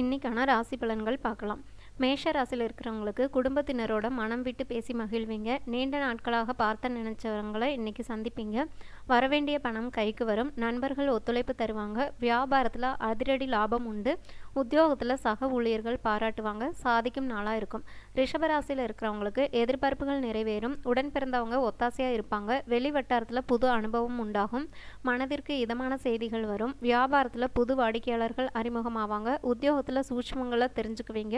இன்னைக்கான ராசி பலன்கள் பார்க்கலாம். மேஷ ராசியில் இருக்கிறவங்களுக்கு குடும்பத்தினரோட மனம் விட்டு பேசி மகிழ்வீங்க. நீண்ட நாட்களாக பார்த்த நினைச்சவங்களை இன்னைக்கு சந்திப்பீங்க. வரவேண்டிய பணம் கைக்கு வரும். நண்பர்கள் ஒத்துழைப்பு தருவாங்க. வியாபாரத்தில் அதிரடி லாபம் உண்டு. உத்தியோகத்தில் சக ஊழியர்கள் பாராட்டுவாங்க. சாதிக்கும் நாளாக இருக்கும். ரிஷபராசியில் இருக்கிறவங்களுக்கு எதிர்பார்ப்புகள் நிறைவேறும். உடன் பிறந்தவங்க ஒத்தாசையாக இருப்பாங்க. வெளி வட்டாரத்தில் புது அனுபவம் உண்டாகும். மனதிற்கு இதமான செய்திகள் வரும். வியாபாரத்தில் புது வாடிக்கையாளர்கள் அறிமுகமாவாங்க. உத்தியோகத்தில் சூட்சுமங்களை தெரிஞ்சுக்குவீங்க.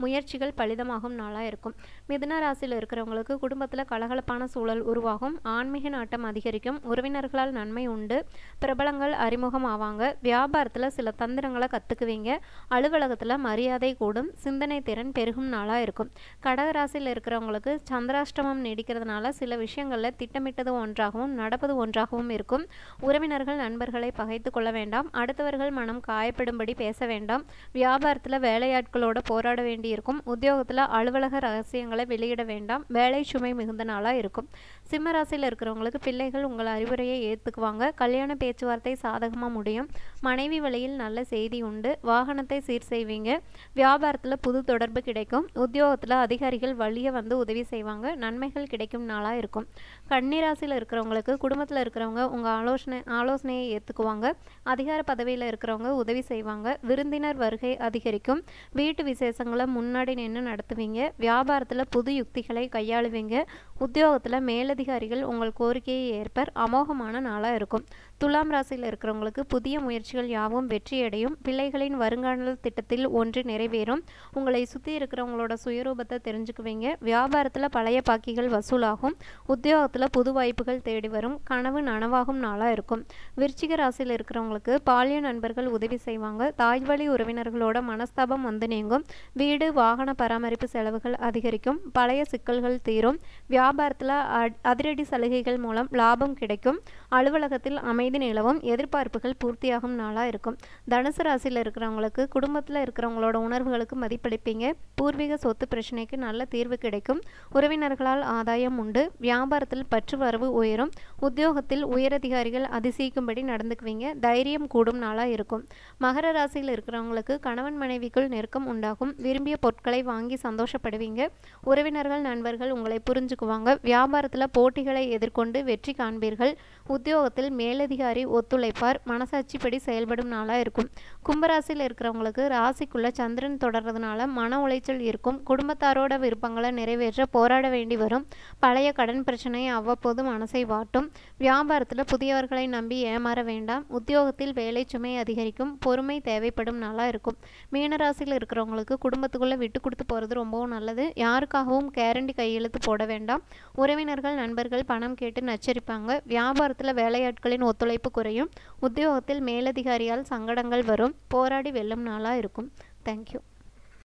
முயற்சிகள் பலிதமாகும் நாளாக இருக்கும். மிதுன ராசியில் இருக்கிறவங்களுக்கு குடும்பத்தில் கலகலப்பான சூழல் உருவாகும். ஆன்மீக நாட்டம் அதிகரிக்கும். உறவினர்களால் நன்மை உண்டு. பிரபலங்கள் அறிமுகம் ஆவாங்க. வியாபாரத்தில் சில தந்திரங்களை கற்றுக்குவீங்க. அலுவலகத்தில் மரியாதை கூடும். சிந்தனை திறன் பெருகும் நாளாக இருக்கும். கடக ராசியில் இருக்கிறவங்களுக்கு சந்திராஷ்டமம் நீடிக்கிறதுனால சில விஷயங்களில் திட்டமிட்டது ஒன்றாகவும் நடப்பது ஒன்றாகவும் இருக்கும். உறவினர்கள் நண்பர்களை பகைத்து கொள்ள வேண்டாம். அடுத்தவர்கள் மனம் காயப்படும்படி பேச வேண்டாம். வியாபாரத்தில் வேலையாட்களோட போராட வேண்டியிருக்கும். உத்தியோகத்தில் அலுவலக ரகசியங்களை வெளியிட வேண்டாம். வேலை சுமை மிகுந்த நாளாக இருக்கும். சிம்ம ராசியில் இருக்கிறவங்களுக்கு பிள்ளைகள் உங்கள் அறிவுரையை ஏற்றுக்குவாங்க. கல்யாண பேச்சுவார்த்தை சாதகமாக முடியும். மனைவி வழியில் நல்ல செய்தி உண்டு. வாகனத்தை சீர் செய்வீங்க. வியாபாரத்தில் புது தொடர்பு கிடைக்கும். உத்தியோகத்தில் அதிகாரிகள் வழிய வந்து உதவி செய்வாங்க. நன்மைகள் கிடைக்கும் நாளாக இருக்கும். கன்னி ராசியில் இருக்கிறவங்களுக்கு குடும்பத்தில் இருக்கிறவங்க உங்கள் ஆலோசனையை ஏற்றுக்குவாங்க. அதிகார பதவியில் இருக்கிறவங்க உதவி செய்வாங்க. விருந்தினர் வருகை அதிகரிக்கும். வீட்டு விசேஷங்களை முன்னாடி நின்று நடத்துவீங்க. வியாபாரத்தில் புது யுக்திகளை கையாளுவீங்க. உத்தியோகத்தில் மேலதிகாரிகள் உங்கள் கோரிக்கையை ஏற்பர். அமோகமான நாளாக இருக்கும். துலாம் ராசியில் இருக்கிறவங்களுக்கு புதிய முயற்சிகள் யாவும் வெற்றியடையும். பிள்ளைகளின் வருங்கால திட்டத்தில் ஒன்று நிறைவேறும். உங்களை சுற்றி இருக்கிறவங்களோட சுயரூபத்தை தெரிஞ்சுக்குவீங்க. வியாபாரத்தில் பழைய பாக்கிகள் வசூலாகும். உத்தியோகத்தில் புது வாய்ப்புகள் தேடி வரும். கனவு நனவாகும் நாளாக இருக்கும். விருச்சிக ராசியில் இருக்கிறவங்களுக்கு பாலிய நண்பர்கள் உதவி செய்வாங்க. தாய்வழி உறவினர்களோட மனஸ்தாபம் வந்து நீங்கும். வீடு வாகன பராமரிப்பு செலவுகள் அதிகரிக்கும். பழைய சிக்கல்கள் தீரும். வியாபாரத்தில் அதிரடி சலுகைகள் மூலம் லாபம் கிடைக்கும். அலுவலகத்தில் அமைதி நிலவும். எதிர்பார்ப்புகள் பூர்த்தியாகும் நாளாக இருக்கும். தனுசு ராசியில் இருக்கிறவங்களுக்கு குடும்பத்தில் இருக்கிறவங்களோட உணர்வுகளுக்கு மதிப்பளிப்பீங்க. பூர்வீக சொத்து பிரச்சனைக்கு நல்ல தீர்வு கிடைக்கும். உறவினர்களால் ஆதாயம் உண்டு. வியாபாரத்தில் பற்று வரவு உயரும். உத்தியோகத்தில் உயரதிகாரிகள் அதிசயிக்கும்படி நடந்துக்குவீங்க. தைரியம் கூடும் நாளாக இருக்கும். மகர ராசியில் இருக்கிறவங்களுக்கு கணவன் மனைவிக்குள் நெருக்கம் உண்டாகும். விரும்பிய பொருட்களை வாங்கி சந்தோஷப்படுவீங்க. உறவினர்கள் நண்பர்கள் உங்களை புரிஞ்சுக்குவாங்க. வியாபாரத்தில் போட்டிகளை எதிர்கொண்டு வெற்றி காண்பீர்கள். உத்தியோகத்தில் மேலதிகாரி ஒத்துழைப்பார். மனசாட்சிப்படி செயல்படும் நாளாக இருக்கும். கும்பராசியில் இருக்கிறவங்களுக்கு ராசிக்குள்ள சந்திரன் தொடர்றதுனால மன உளைச்சல் இருக்கும். குடும்பத்தாரோட விருப்பங்களை நிறைவேற்ற போராட வேண்டி வரும். பழைய கடன் பிரச்சனை அவ்வப்போது மனசை வாட்டும். வியாபாரத்தில் புதியவர்களை நம்பி ஏமாற வேண்டாம். உத்தியோகத்தில் வேலை சுமை அதிகரிக்கும். பொறுமை தேவைப்படும் நாளாக இருக்கும். மீனராசியில் இருக்கிறவங்களுக்கு குடும்பத்துக்குள்ளே விட்டு கொடுத்து போகிறது ரொம்பவும் நல்லது. யாருக்காகவும் கேரண்டி கையெழுத்து போட வேண்டாம். உறவினர்கள் நண்பர்கள் பணம் கேட்டு நச்சரிப்பாங்க. வியாபாரத்தில் வேலையாட்களின் ஒத்துழைப்பு குறையும். உத்தியோகத்தில் மேலதிகாரியால் சங்கடங்கள் வரும். போராடி வெல்லும் நாளாக இருக்கும். தேங்க்யூ.